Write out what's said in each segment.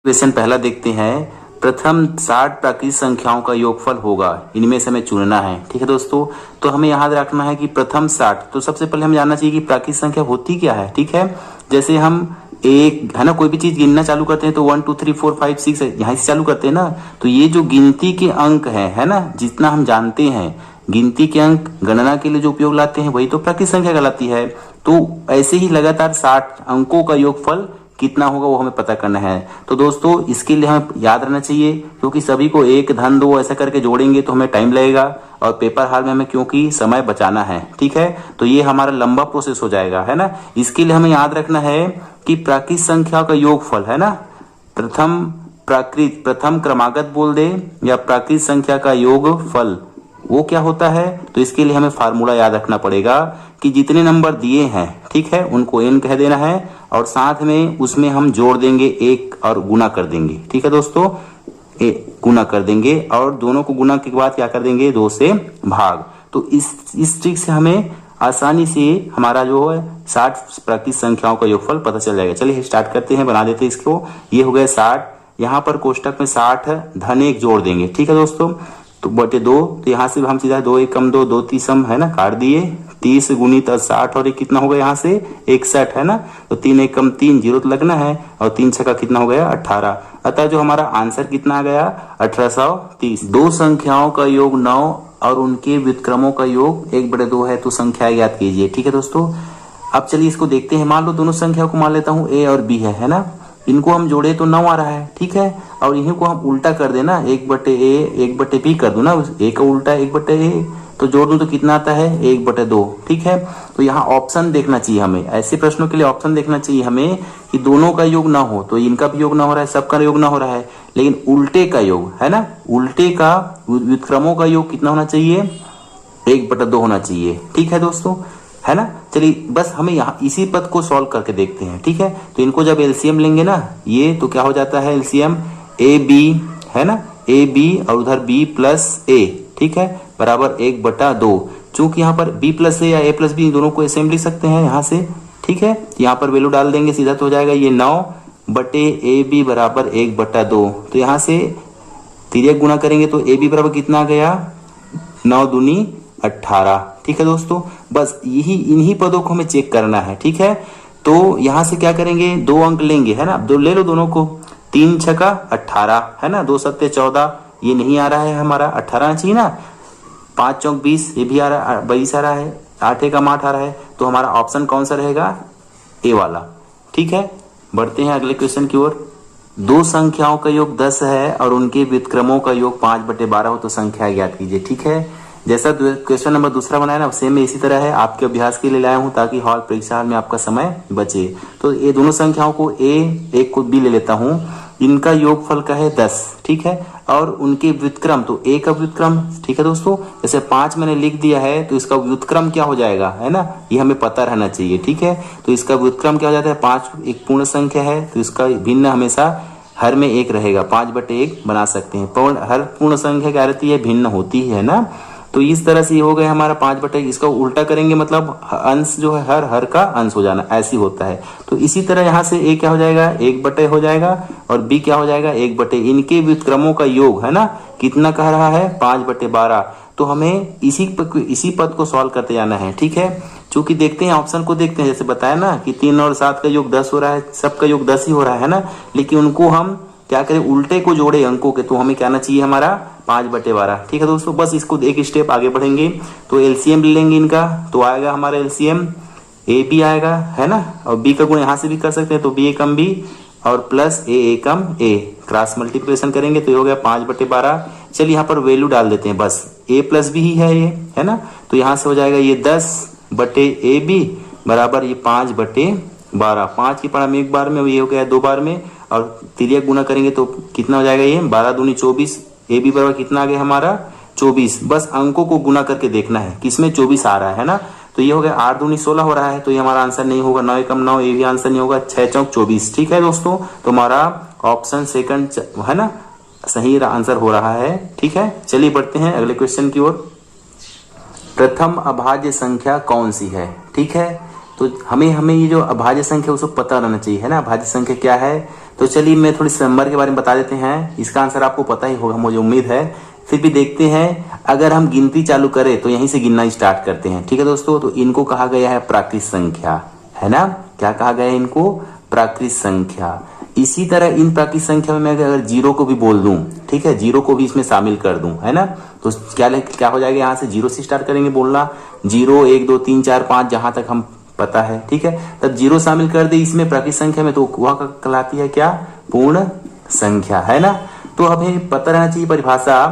Question पहला देखते हैं। प्रथम 60 प्राकृतिक संख्याओं का योगफल होगा, इनमें से हमें चुनना है। ठीक है दोस्तों, तो हमें याद रखना है कि प्रथम 60, तो सबसे पहले हमें जानना चाहिए कि प्राकृतिक संख्या होती क्या है। ठीक है, जैसे हम एक है ना कोई भी चीज गिनना चालू करते हैं तो 1 2 3 4 5 6 यहाँ से चालू करते हैं ना, तो ये जो गिनती के अंक है ना, जितना हम जानते हैं गिनती के अंक गणना के लिए जो उपयोग लाते हैं वही तो प्राकृतिक संख्या कहलाती है। तो ऐसे ही लगातार 60 अंकों का योगफल कितना होगा वो हमें पता करना है। तो दोस्तों इसके लिए हमें याद रहना चाहिए, क्योंकि सभी को 1 धन 2 ऐसा करके जोड़ेंगे तो हमें टाइम लगेगा और पेपर हाल में हमें क्योंकि समय बचाना है। ठीक है, तो ये हमारा लंबा प्रोसेस हो जाएगा, है ना। इसके लिए हमें याद रखना है कि प्राकृतिक संख्या का योगफल है ना, प्रथम क्रमागत बोल दे या प्राकृतिक संख्या का योगफल वो क्या होता है। तो इसके लिए हमें फार्मूला याद रखना पड़ेगा कि जितने नंबर दिए हैं, ठीक है, उनको n कह देना है और साथ में उसमें हम जोड़ देंगे 1 और गुना कर देंगे। ठीक है दोस्तों, गुना कर देंगे और दोनों को गुना के बाद क्या कर देंगे 2 से भाग। तो इस ट्रिक से हमें आसानी से हमारा जो है 60 प्राकृतिक संख्याओं का योगफल पता चल जाएगा। चलिए स्टार्ट करते हैं, बना देते हैं इसको। ये हो गया 60, यहाँ पर कोष्टक में 60 धन 1 जोड़ देंगे। ठीक है दोस्तों, तो बटे 2, तो यहाँ से हम सीधा 2 1 कम 2 2 30 है ना, काट दिए। 30 गुणित 60 और 1 कितना हो गया यहाँ से 61 है ना, तो 3 1 कम 3 जीरो तो लगना है और 3 छक्का कितना हो गया 18। अतः जो हमारा आंसर कितना आ गया 1830। दो संख्याओं का योग 9 और उनके व्युत्क्रमों का योग 1/2 है, तो संख्या ज्ञात कीजिए। ठीक है दोस्तों, अब चलिए इसको देखते हैं। मान लो दोनों संख्याओं को मान लेता हूँ a और b है ना, इनको हम जोड़े तो 9 आ रहा है। ठीक है, और इन्हीं को हम उल्टा कर देना 1/a 1/b कर दो ना, a का उल्टा 1/a, तो जोड़ दूं तो कितना आता है 1/2। ठीक है, तो यहाँ ऑप्शन देखना चाहिए हमें, ऐसे प्रश्नों के लिए ऑप्शन देखना चाहिए हमें कि दोनों का योग ना हो, तो इनका भी योग ना हो रहा है, सबका योग ना हो रहा है, लेकिन उल्टे का योग है ना, उल्टे का व्युत्क्रमों का योग कितना होना चाहिए 1/2 होना चाहिए। ठीक है दोस्तों, है ना। चलिए बस हमें यहाँ इसी पद को सॉल्व करके देखते हैं। ठीक है, तो इनको जब एलसीएम लेंगे ना, ये तो क्या हो जाता है एलसीएम ए बी है ना, ए बी और उधर बी प्लस ए, ठीक है, बराबर 1/2। चूंकि यहाँ पर b प्लस ए या a प्लस बी दोनों को एसएम लिख सकते हैं यहाँ से। ठीक है, यहाँ पर वैल्यू डाल देंगे, सीधा तो हो जाएगा ये 9/ab बराबर 1/2। तो यहाँ से तिर्यक गुणा करेंगे तो ab बराबर कितना आ गया 9 दूनी 18। ठीक है दोस्तों, बस यही इन्हीं पदों को हमें चेक करना है। ठीक है, तो यहाँ से क्या करेंगे 2 अंक लेंगे है ना, दो ले लो दोनों को, 3 छक्का 18 है ना, 2 सत्ते 14, ये नहीं आ रहा है हमारा 18 आना चाहिए ना, 5 चौक 20 ये भी आ रहा है 22 आ रहा है, 8 एकम 8 आ रहा है, तो हमारा ऑप्शन कौन सा रहेगा ए वाला। ठीक है, बढ़ते हैं अगले क्वेश्चन की ओर। दो संख्याओं का योग 10 है और उनके व्युत्क्रमों का योग 5/12 हो, तो संख्या ज्ञात कीजिए। ठीक है, जैसा क्वेश्चन नंबर दूसरा बनाया ना, सेम इसी तरह है, आपके अभ्यास के लिए लाया हूं ताकि हॉल परीक्षा हॉल में आपका समय बचे। तो ये दोनों संख्याओं को एक को b ले लेता हूं, इनका योगफल का है 10। ठीक है, और उनके व्युत्क्रम, तो a का व्युत्क्रम, ठीक है दोस्तों, जैसे 5 मैंने लिख दिया है तो इसका व्युत्क्रम क्या हो जाएगा है ना, ये हमें पता रहना चाहिए। ठीक है, तो इसका व्युत्क्रम क्या हो जाता है 5 एक पूर्ण संख्या है, तो इसका भिन्न हमेशा हर में 1 रहेगा, 5/1 बना सकते हैं। हर पूर्ण संख्या क्या रहती है भिन्न होती है ना, तो इस तरह से ये हो गया हमारा 5/1। इसका उल्टा करेंगे मतलब अंश जो है हर का अंश हो जाना, ऐसी होता है। तो इसी तरह यहाँ से a क्या हो जाएगा 1/, हो जाएगा और b क्या हो जाएगा 1/। इनके व्युत्क्रमों का योग है ना कितना कह रहा है 5/12। तो हमें इसी पद को सॉल्व करते जाना है। ठीक है, चूंकि देखते हैं ऑप्शन को देखते हैं, जैसे बताया ना कि 3 और 7 का योग 10 हो रहा है, सबका योग 10 ही हो रहा है ना, लेकिन उनको हम क्या करें उल्टे को जोड़े अंकों के, तो हमें क्या आना चाहिए हमारा 5/12। ठीक है दोस्तों, बस इसको एक स्टेप आगे बढ़ेंगे तो एलसीएम ले लेंगे इनका, तो आएगा हमारा एलसीएम ए बी आएगा है ना, और बी का गुण यहाँ से भी कर सकते हैं, तो बी एकम बी और प्लस ए एकम ए, क्रॉस मल्टीप्लिकेशन करेंगे तो ये हो गया 5/12। चलिए यहाँ पर वैल्यू डाल देते हैं, बस a प्लस बी ही है ये है ना, तो यहाँ से हो जाएगा ये 10/ab बराबर ये 5/12। 5 की पढ़ा में एक बार में, ये हो गया 2 बार में, और तिर्यक गुना करेंगे तो कितना हो जाएगा ये 12 दूनी 24, ए बी बराबर कितना आ गया हमारा 24। बस अंकों को गुना करके देखना है किसमें 24 आ रहा है ना, तो ये हो गया 8 दूनी 16 हो रहा है, तो ये हमारा आंसर नहीं होगा, 9 एकम 9, ये भी आंसर नहीं होगा, 6 चौक 24। ठीक है दोस्तों, तो हमारा ऑप्शन सेकंड है ना सही आंसर हो रहा है। ठीक है, चलिए बढ़ते हैं अगले क्वेश्चन की ओर। प्रथम अभाज्य संख्या कौन सी है। ठीक है, तो हमें ये जो अभाज्य संख्या उसको पता रहना चाहिए है ना, अभाज्य संख्या क्या है। तो चलिए मैं थोड़ी नंबर के बारे में बता देते हैं। इसका आंसर आपको पता ही होगा मुझे उम्मीद है, फिर भी देखते हैं। अगर हम गिनती चालू करें तो यहीं से गिनना स्टार्ट करते हैं, ठीक है दोस्तों। तो इनको कहा गया है प्राकृत संख्या, है ना। क्या कहा गया है इनको? प्राकृत संख्या। इसी तरह इन प्राकृत संख्या में मैं अगर जीरो को भी बोल दूं, ठीक है, जीरो को भी इसमें शामिल कर दूं, है ना, तो क्या हो जाएगा, यहाँ से जीरो से स्टार्ट करेंगे बोलना। 0 1 2 3 4 5 जहां तक हम पता है, ठीक है। तब जीरो शामिल कर दे इसमें प्राकृत संख्या में, तो वह कहलाती है क्या? पूर्ण संख्या, है ना। तो हमें पता रहना चाहिए परिभाषा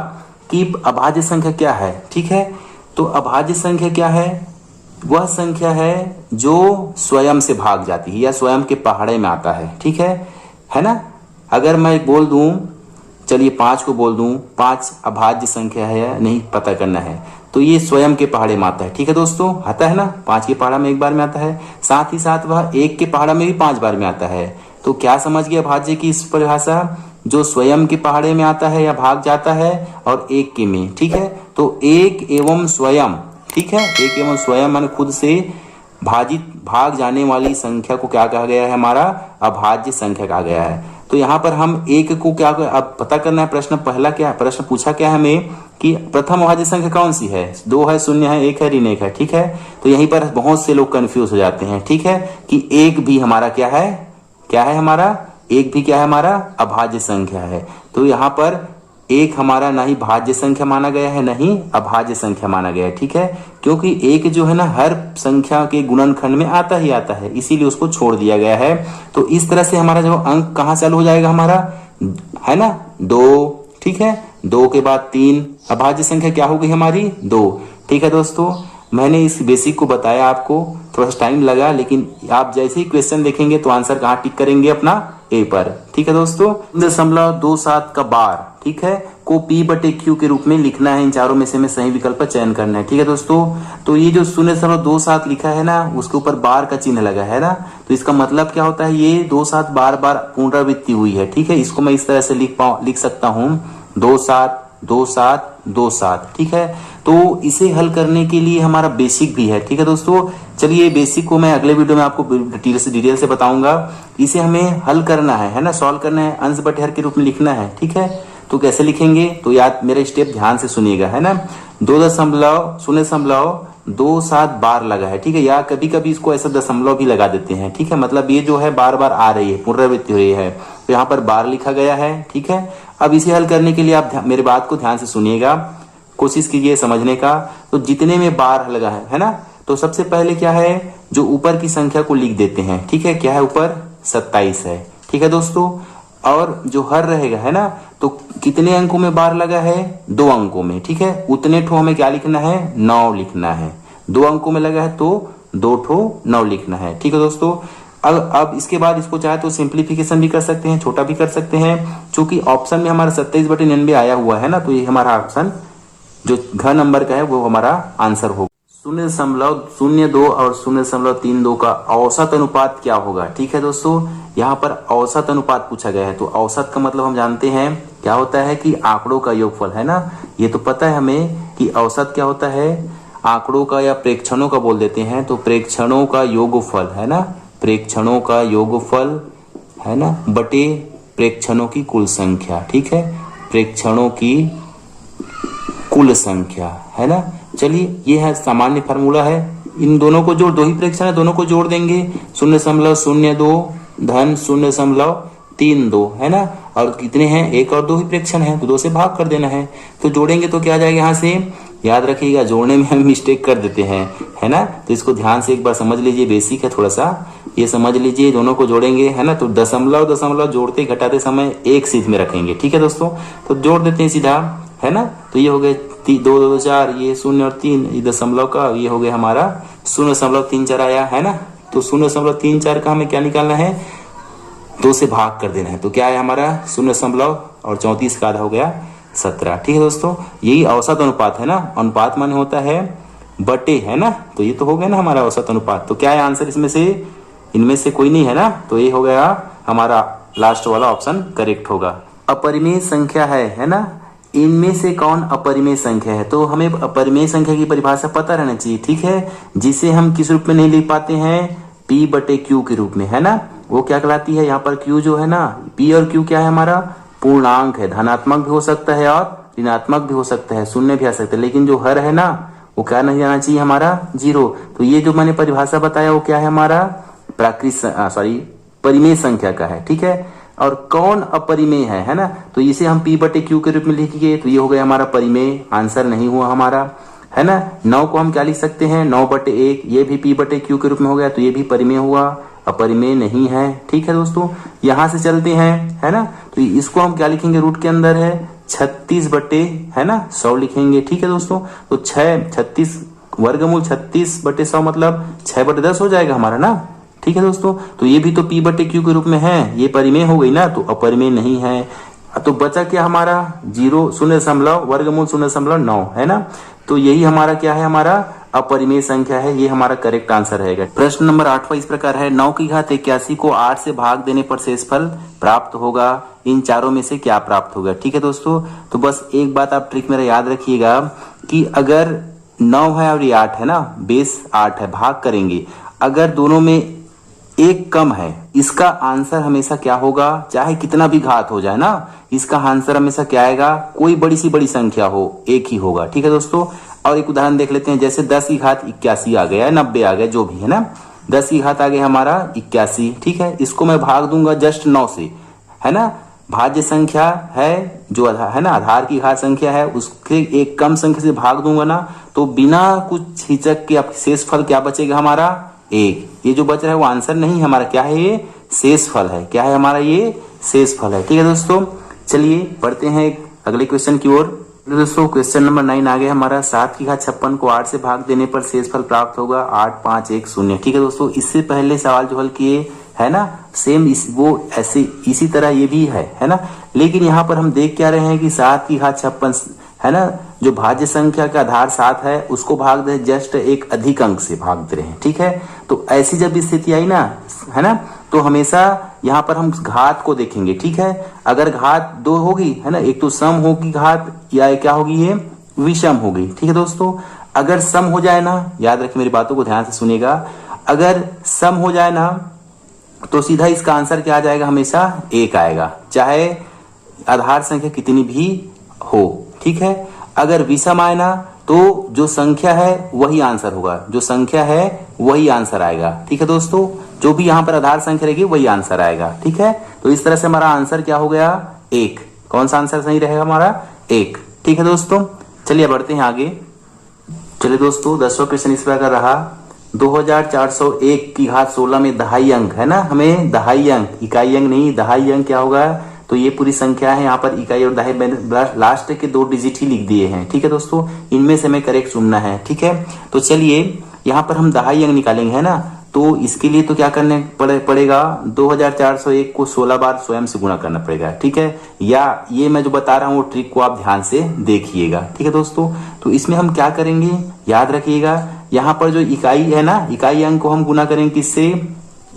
कि अभाज्य संख्या क्या है, ठीक है। तो अभाज्य संख्या क्या है? वह संख्या है जो स्वयं से भाग जाती है या स्वयं के पहाड़े में आता है, ठीक है ना। अगर मैं बोल दूं, चलिए 5 को बोल दूं, 5 अभाज्य संख्या है या नहीं पता करना है, तो ये स्वयं के पहाड़े में आता है, ठीक है दोस्तों, आता है ना। 5 के पहाड़ा में एक बार में आता है, साथ ही साथ वह 1 के पहाड़ा में भी 5 बार में आता है। तो क्या समझ गया अभाज्य की इस परिभाषा? जो स्वयं के पहाड़े में आता है या भाग जाता है, और 1 के में, ठीक है। तो 1 एवं स्वयं, ठीक है, 1 एवं स्वयं मान खुद से भाग जाने वाली संख्या को क्या कहा गया है? हमारा अभाज्य संख्या कहा गया है। तो यहाँ पर हम 1 को क्या अब पता करना है। प्रश्न पहला क्या, प्रश्न पूछा क्या हमें कि प्रथम अभाज्य संख्या कौन सी है? 2 है, 0 है, 1 है, ऋण 1 है, ठीक है। तो यहीं पर बहुत से लोग कंफ्यूज हो जाते हैं, ठीक है, कि 1 भी हमारा क्या है? क्या है हमारा? 1 भी क्या है हमारा? अभाज्य संख्या है। तो यहाँ पर 1 हमारा ना ही भाज्य संख्या माना गया है, ना ही अभाज्य संख्या माना गया है, ठीक है। क्योंकि 1 जो है ना हर संख्या के गुणनखंड में आता ही आता है, इसीलिए उसको छोड़ दिया गया है। तो इस तरह से हमारा जो अंक कहाँ चालू हो जाएगा हमारा, है ना, 2, ठीक है। 2 के बाद 3, अभाज्य संख्या क्या हो गई हमारी? 2, ठीक है दोस्तों। मैंने इस बेसिक को बताया आपको, थोड़ा सा टाइम लगा, लेकिन आप जैसे ही क्वेश्चन देखेंगे तो आंसर कहाँ टिक करेंगे? अपना ए पर, ठीक है दोस्तों। 0.27 का बार, ठीक है, को P/Q के रूप में लिखना है। इन चारों में से हमें सही विकल्प का चयन करना है, ठीक है दोस्तों। तो ये जो 0.27 लिखा है ना, उसके ऊपर बार का चिन्ह लगा है ना, तो इसका मतलब क्या होता है? ये 27 बार बार पुनरावृत्ति हुई है, ठीक है। इसको मैं इस तरह से लिख सकता हूँ 27 27 27, ठीक है। तो इसे हल करने के लिए हमारा बेसिक भी है, ठीक है दोस्तों। चलिए बेसिक को मैं अगले वीडियो में आपको डिटेल से बताऊंगा। इसे हमें हल करना है ना, सॉल्व करना है, अंश बटे हर के रूप में लिखना है, ठीक है। तो कैसे लिखेंगे? तो याद मेरा स्टेप ध्यान से सुनिएगा, है ना। 2.027 बार लगा है, ठीक है, या कभी कभी इसको ऐसा दशमलव भी लगा देते हैं, ठीक है। मतलब ये जो है बार बार आ रही है, पुनरावृत्ति हो रही है, तो यहाँ पर बार लिखा गया है, ठीक है। अब इसे हल करने के लिए आप मेरे बात को ध्यान से सुनिएगा, कोशिश कीजिए समझने का। तो जितने में बार लगा है ना, तो सबसे पहले क्या है, जो ऊपर की संख्या को लिख देते हैं, ठीक है। क्या है ऊपर? 27 है, ठीक है दोस्तों। और जो हर रहेगा, है ना, तो कितने अंकों में बार लगा है? 2 अंकों में, ठीक है। उतने ठो हमें क्या लिखना है? 9 लिखना है। 2 अंकों में लगा है तो 2 ठो 9 लिखना है, ठीक है दोस्तों। अब इसके बाद इसको चाहे तो सिंप्लीफिकेशन भी कर सकते हैं, छोटा भी कर सकते हैं। चूंकि ऑप्शन में हमारा 27/99 आया हुआ है ना, तो ये हमारा ऑप्शन जो घ नंबर का है वो हमारा आंसर होगा। 0.02 और 0.32 का औसत अनुपात क्या होगा? ठीक है दोस्तों, यहाँ पर औसत अनुपात पूछा गया है। तो औसत का मतलब हम जानते हैं क्या होता है कि आंकड़ों का योगफल, है ना। ये तो पता है हमें कि औसत क्या होता है, आंकड़ों का या प्रेक्षणों का बोल देते हैं। तो प्रेक्षणों का योगफल, है ना, प्रेक्षणों का योगफल, है ना, बटे प्रेक्षणों की कुल संख्या, ठीक है, प्रेक्षणों की कुल संख्या, है ना। चलिए ये है सामान्य फार्मूला है। इन दोनों को जोड़, 2 ही प्रेक्षण है, दोनों को जोड़ देंगे। 0.02 धन 0.32, है ना। और कितने हैं? 1 और 2 ही प्रेक्षण है, तो 2 से भाग कर देना है। तो जोड़ेंगे तो क्या आ जाएगा यहाँ से? याद रखिएगा, जोड़ने में हम मिस्टेक कर देते हैं, है ना। तो इसको ध्यान से एक बार समझ लीजिए, बेसिक है थोड़ा सा, ये समझ लीजिए। दोनों को जोड़ेंगे, है ना, तो दशमलव दशमलव जोड़ते घटाते समय एक सीध में रखेंगे, ठीक है दोस्तों। तो जोड़ देते हैं सीधा, है ना। तो ये हो गए 2 2 4, ये 0 और 3, ये दशमलव का, ये हो गया हमारा 0.34 आया, है ना। तो 0.34 का हमें क्या निकालना है? 2 से भाग कर देना है। तो क्या है हमारा? 0.34 का आधा हो गया 17, ठीक है दोस्तों। यही औसत अनुपात है ना। अनुपात माने होता है बटे, है ना। तो ये तो हो गया ना हमारा औसत अनुपात। तो क्या है आंसर इसमें से? इनमें से कोई नहीं है ना, तो ये हो गया हमारा लास्ट वाला ऑप्शन करेक्ट होगा। अपरिमेय संख्या है ना, इनमें से कौन अपरिमेय संख्या है? तो हमें अपरिमेय संख्या की परिभाषा पता रहना चाहिए, ठीक है, जिसे हम किस रूप में नहीं लिख पाते हैं? P/Q के रूप में, है ना। वो क्या कहलाती है, यहाँ पर Q जो है ना, P और Q क्या है हमारा, पूर्णांक है, धनात्मक भी हो सकता है और ऋणात्मक भी हो सकता है, शून्य भी आ सकता है, लेकिन जो हर है ना वो क्या नहीं आना चाहिए हमारा, 0। तो ये जो मैंने परिभाषा बताया वो क्या है हमारा, परिमेय संख्या का है, ठीक है। और कौन अपरिमेय है ना, तो इसे हम P बटे Q के रूप में लिखेंगे, तो ये हो गया हमारा परिमेय, आंसर नहीं हुआ हमारा, है ना। 9 को हम क्या लिख सकते हैं, 9 बटे 1, ये भी P बटे Q के रूप में हो गया, तो ये भी परिमेय हुआ, अपरिमेय नहीं है, ठीक है दोस्तों। यहां से चलते हैं, है ना, तो इसको हम क्या लिखेंगे, रूट के अंदर है 36 बटे, है ना, 100 लिखेंगे, ठीक है दोस्तों। तो 36 वर्गमूल 36 बटे 100 मतलब 6 बटे 10 हो जाएगा हमारा ना, ठीक है दोस्तों। तो ये भी तो P बटे Q के रूप में है, ये परिमेय हो गई ना, तो अपरिमेय नहीं है। तो बचा क्या हमारा, 0 वर्गमूल 0.9 है ना, तो यही हमारा क्या है, हमारा अपरिमेय संख्या है, ये हमारा करेक्ट आंसर रहेगा। प्रश्न नंबर 8वां इस प्रकार है, 9 की घात 81 को 8 से भाग देने पर शेषफल प्राप्त होगा, इन चारों में से क्या प्राप्त होगा, ठीक है दोस्तों। तो बस एक बात आप ट्रिक मेरा याद रखिएगा कि अगर 9 है और ये 8 है ना, बेस 8 है, भाग करेंगे, अगर दोनों में एक कम है, इसका आंसर हमेशा क्या होगा, चाहे कितना भी घात हो जाए ना, इसका आंसर हमेशा क्या आएगा, कोई बड़ी सी बड़ी संख्या हो, एक ही होगा, ठीक है दोस्तों। और एक उदाहरण देख लेते हैं, जैसे 10 की घात 81 आ गया, 90 आ गया, जो भी है ना, 10 की घात आ गया हमारा 81, ठीक है। इसको मैं भाग दूंगा जस्ट 9 से, है ना, भाज्य संख्या है जो है ना, आधार की घात संख्या है, उसके एक कम संख्या से भाग दूंगा ना, तो बिना कुछ हिचक के शेषफल क्या बचेगा हमारा, 1। ये जो बच रहा है वो आंसर नहीं है हमारा, क्या है, ये शेषफल है, क्या है हमारा, ये शेषफल है, ठीक है दोस्तों। चलिए बढ़ते हैं अगले क्वेश्चन की ओर। दोस्तों क्वेश्चन नंबर 9 आ गया हमारा, 7 की घात 56 को 8 से भाग देने पर शेषफल प्राप्त होगा 8, 5, 1, 0, ठीक है दोस्तों। इससे पहले सवाल जो हल किए है ना, सेम वो ऐसे इसी तरह ये भी है ना, लेकिन यहाँ पर हम देख क्या रहे हैं कि 7 की घात 56 है ना, जो भाज्य संख्या का आधार 7 है उसको भाग दे, जस्ट एक अधिक अंक से भाग दे रहे हैं, ठीक है। तो ऐसी जब स्थिति आई ना, है ना, तो हमेशा यहाँ पर हम घात को देखेंगे, ठीक है। अगर घात 2 होगी, है ना, एक तो सम होगी घात, या क्या होगी, ये विषम होगी, ठीक है दोस्तों। अगर सम हो जाए ना, याद रखिए मेरी बातों को ध्यान से सुनिएगा, अगर सम हो जाए ना तो सीधा इसका आंसर क्या आ जाएगा, हमेशा 1 आएगा, चाहे आधार संख्या कितनी भी हो, ठीक है। अगर विषम आए ना तो जो संख्या है वही आंसर होगा, जो संख्या है वही आंसर आएगा, ठीक है दोस्तों। जो भी यहाँ पर आधार संख्या रहेगी वही आंसर आएगा, ठीक है। तो इस तरह से हमारा आंसर क्या हो गया, 1। कौन सा आंसर सही रहेगा हमारा, 1, ठीक है दोस्तों। चलिए बढ़ते हैं आगे। चलिए दोस्तों 10वां क्वेश्चन इस प्रकार रहा, 2401 की घात 16 में दहाई अंक है ना, हमें दहाई अंक, इकाई अंक नहीं, दहाई अंक क्या होगा, तो ये पूरी संख्या है, यहाँ पर इकाई और दहाई मैंने लास्ट के 2 डिजिट ही लिख दिए हैं, ठीक है दोस्तों। इनमें से हमें करेक्ट चुनना है, ठीक है। तो चलिए यहाँ पर हम दहाई अंक निकालेंगे, है ना, तो इसके लिए तो क्या करने पड़ेगा, 2401 को 16 बार स्वयं से गुणा करना पड़ेगा, ठीक है। या ये मैं जो बता रहा हूँ वो ट्रिक को आप ध्यान से देखिएगा, ठीक है दोस्तों। तो इसमें हम क्या करेंगे, याद रखिएगा, यहाँ पर जो इकाई है ना, इकाई अंक को हम गुना करेंगे किससे,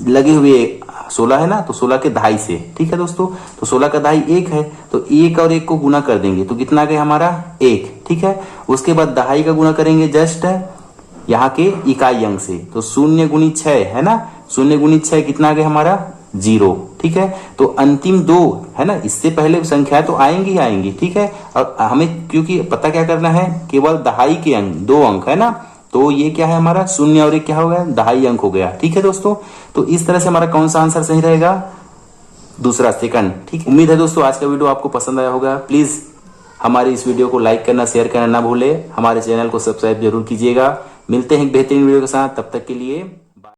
लगे हुए 16 है ना, तो 16 के दहाई से, ठीक है दोस्तों। तो 16 का दहाई 1 है, तो 1 और 1 को गुना कर देंगे तो कितना गया हमारा, 1, ठीक है। उसके बाद दहाई का गुना करेंगे जस्ट यहाँ के इकाई अंक से, तो 0 गुनी 6 है ना, 0 गुनी 6 कितना गया हमारा, 0, ठीक है। तो अंतिम 2 है ना, इससे पहले संख्या तो आएंगी आएंगी, ठीक है। और हमें क्योंकि पता क्या करना है, केवल दहाई के अंक 2 अंक है ना, तो ये क्या है हमारा 0 और 1 क्या हो गया, दहाई अंक हो गया, ठीक है दोस्तों। तो इस तरह से हमारा कौन सा आंसर सही रहेगा, दूसरा, सेकंड, ठीक। उम्मीद है दोस्तों आज का वीडियो आपको पसंद आया होगा। प्लीज हमारे इस वीडियो को लाइक करना, शेयर करना ना भूले, हमारे चैनल को सब्सक्राइब जरूर कीजिएगा। मिलते हैं एक बेहतरीन वीडियो के साथ, तब तक के लिए